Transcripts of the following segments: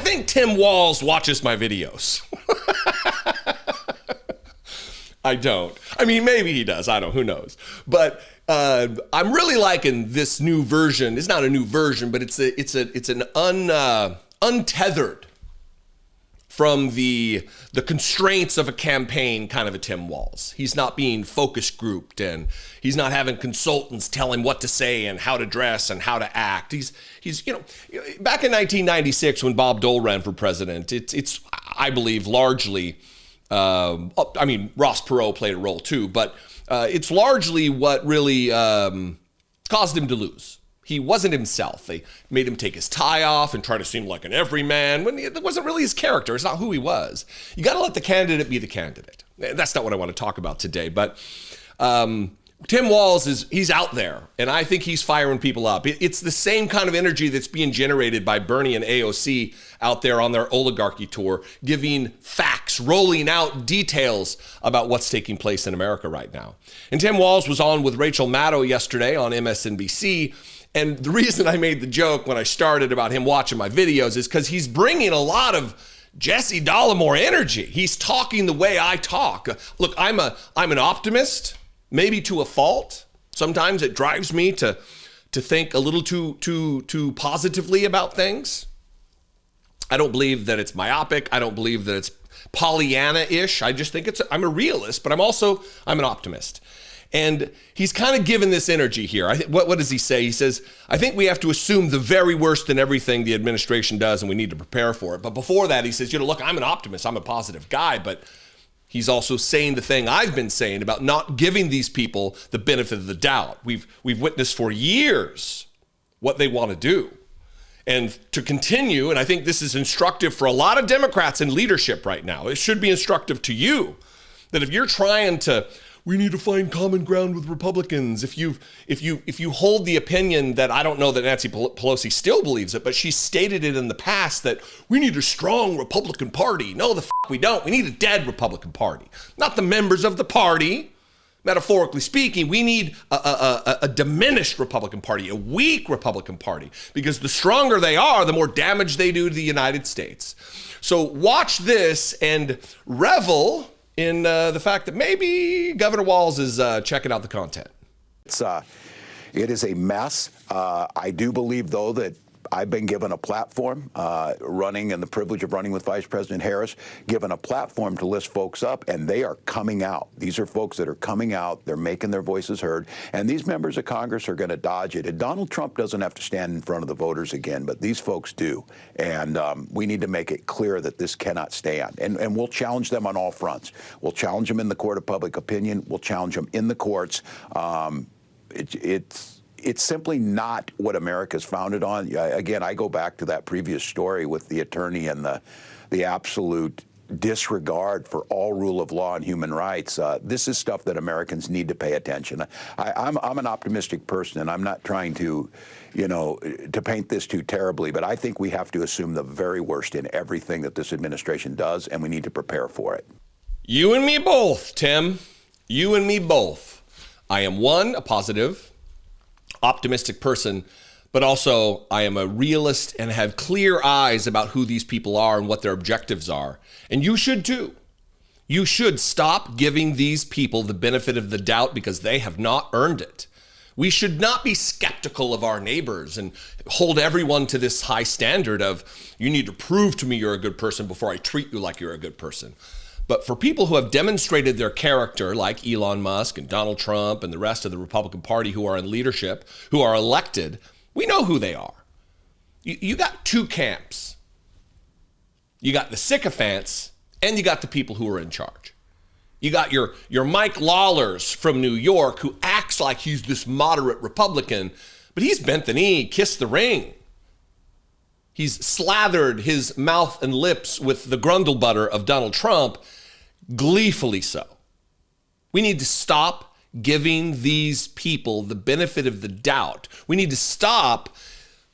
think Tim Walz watches my videos. I don't. I mean, maybe he does. I don't. Who knows? But I'm really liking this new version. It's not a new version, but it's an untethered from the constraints of a campaign kind of a Tim Walz. He's not being focus grouped, and he's not having consultants tell him what to say and how to dress and how to act. He's back in 1996 when Bob Dole ran for president, it's I believe largely, Ross Perot played a role too, but it's largely what really caused him to lose. He wasn't himself. They made him take his tie off and try to seem like an everyman when it wasn't really his character. It's not who he was. You got to let the candidate be the candidate. That's not what I want to talk about today. But Tim Walz he's out there, and I think he's firing people up. It's the same kind of energy that's being generated by Bernie and AOC out there on their oligarchy tour, giving facts, rolling out details about what's taking place in America right now. And Tim Walz was on with Rachel Maddow yesterday on MSNBC. And the reason I made the joke when I started about him watching my videos is because he's bringing a lot of Jesse Dollemore energy. He's talking the way I talk. Look, I'm an optimist, maybe to a fault. Sometimes it drives me to think a little too positively about things. I don't believe that it's myopic. I don't believe that it's Pollyanna-ish. I just think I'm a realist, but I'm an optimist. And he's kind of given this energy here. What does he say? He says, I think we have to assume the very worst in everything the administration does, and we need to prepare for it. But before that, he says, look, I'm an optimist. I'm a positive guy. But he's also saying the thing I've been saying about not giving these people the benefit of the doubt. We've witnessed for years what they want to do. And to continue, and I think this is instructive for a lot of Democrats in leadership right now. It should be instructive to you that if you're trying to, we need to find common ground with Republicans. If you hold the opinion that, I don't know that Nancy Pelosi still believes it, but she stated it in the past that we need a strong Republican Party. No, we don't. We need a dead Republican Party. Not the members of the party. Metaphorically speaking, we need a diminished Republican Party, a weak Republican Party, because the stronger they are, the more damage they do to the United States. So watch this and revel in the fact that maybe Governor Walz is checking out the content. It is a mess. I do believe, though, that I've been given a platform running, and the privilege of running with Vice President Harris, given a platform to list folks up, and they are coming out. These are folks that are coming out. They're making their voices heard, and these members of Congress are going to dodge it. And Donald Trump doesn't have to stand in front of the voters again, but these folks do. And we need to make it clear that this cannot stand. And we'll challenge them on all fronts. We'll challenge them in the court of public opinion. We'll challenge them in the courts. It's simply not what America's founded on. Again, I go back to that previous story with the attorney and the absolute disregard for all rule of law and human rights. This is stuff that Americans need to pay attention. I'm an optimistic person, and I'm not trying to paint this too terribly, but I think we have to assume the very worst in everything that this administration does, and we need to prepare for it. You and me both, Tim. You and me both. I am a positive, optimistic person, but also I am a realist and have clear eyes about who these people are and what their objectives are. And you should too. You should stop giving these people the benefit of the doubt because they have not earned it. We should not be skeptical of our neighbors and hold everyone to this high standard of, you need to prove to me you're a good person before I treat you like you're a good person. But for people who have demonstrated their character, like Elon Musk and Donald Trump and the rest of the Republican Party who are in leadership, who are elected, we know who they are. You got two camps. You got the sycophants, and you got the people who are in charge. You got your Mike Lawlers from New York, who acts like he's this moderate Republican, but he's bent the knee, kissed the ring. He's slathered his mouth and lips with the grundle butter of Donald Trump, gleefully so. We need to stop giving these people the benefit of the doubt. We need to stop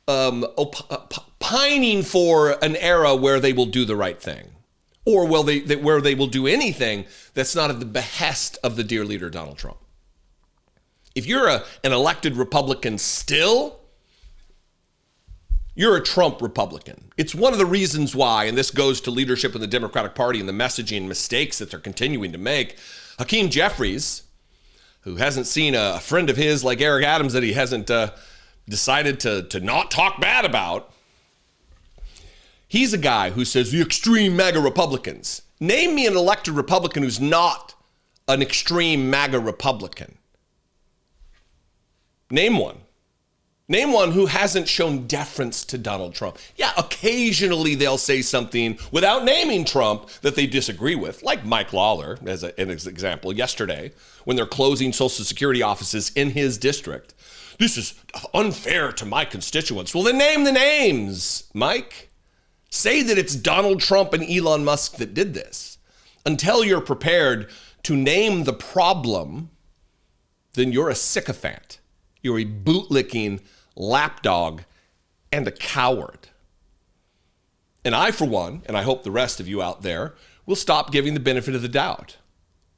pining for an era where they will do the right thing, or where they will do anything that's not at the behest of the dear leader, Donald Trump. If you're an elected Republican still, you're a Trump Republican. It's one of the reasons why, and this goes to leadership in the Democratic Party and the messaging mistakes that they're continuing to make. Hakeem Jeffries, who hasn't seen a friend of his like Eric Adams that he hasn't decided to not talk bad about, he's a guy who says the extreme MAGA Republicans. Name me an elected Republican who's not an extreme MAGA Republican. Name one. Name one who hasn't shown deference to Donald Trump. Yeah, occasionally they'll say something without naming Trump that they disagree with, like Mike Lawler, as an example, yesterday, when they're closing Social Security offices in his district. This is unfair to my constituents. Well, then name the names, Mike. Say that it's Donald Trump and Elon Musk that did this. Until you're prepared to name the problem, then you're a sycophant. You're a bootlicking lapdog and a coward. And I, for one, and I hope the rest of you out there, will stop giving the benefit of the doubt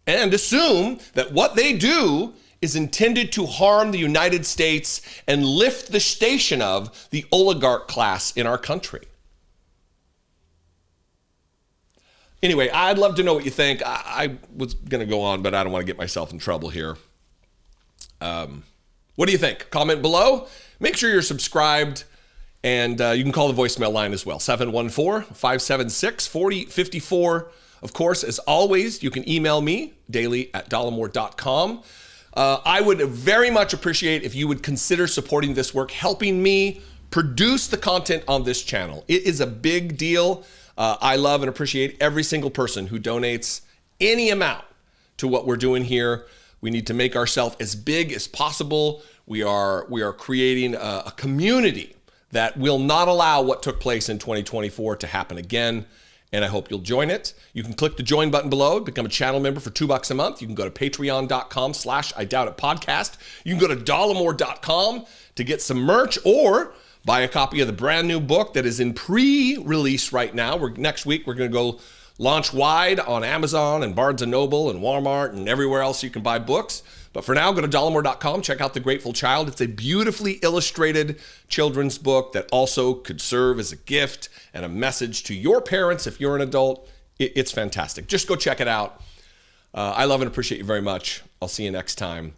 and assume that what they do is intended to harm the United States and lift the station of the oligarch class in our country. Anyway, I'd love to know what you think. I was going to go on, but I don't want to get myself in trouble here. What do you think? Comment below. Make sure you're subscribed, and you can call the voicemail line as well, 714-576-4054. Of course, as always, you can email me, daily@dollemore.com. I would very much appreciate if you would consider supporting this work, helping me produce the content on this channel. It is a big deal. I love and appreciate every single person who donates any amount to what we're doing here. We need to make ourselves as big as possible. We are creating a community that will not allow what took place in 2024 to happen again. And I hope you'll join it. You can click the join button below, become a channel member for $2 a month. You can go to patreon.com/IDoubtItPodcast. You can go to dollemore.com to get some merch or buy a copy of the brand new book that is in pre-release right now. Next week, we're going to go launch wide on Amazon and Barnes & Noble and Walmart and everywhere else you can buy books. But for now, go to dollemore.com, check out The Grateful Child. It's a beautifully illustrated children's book that also could serve as a gift and a message to your parents if you're an adult. It's fantastic. Just go check it out. I love and appreciate you very much. I'll see you next time.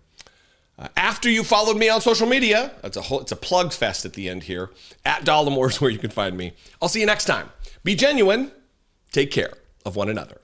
After you followed me on social media, it's a plug fest at the end here. @Dollemore is where you can find me. I'll see you next time. Be genuine. Take care of one another.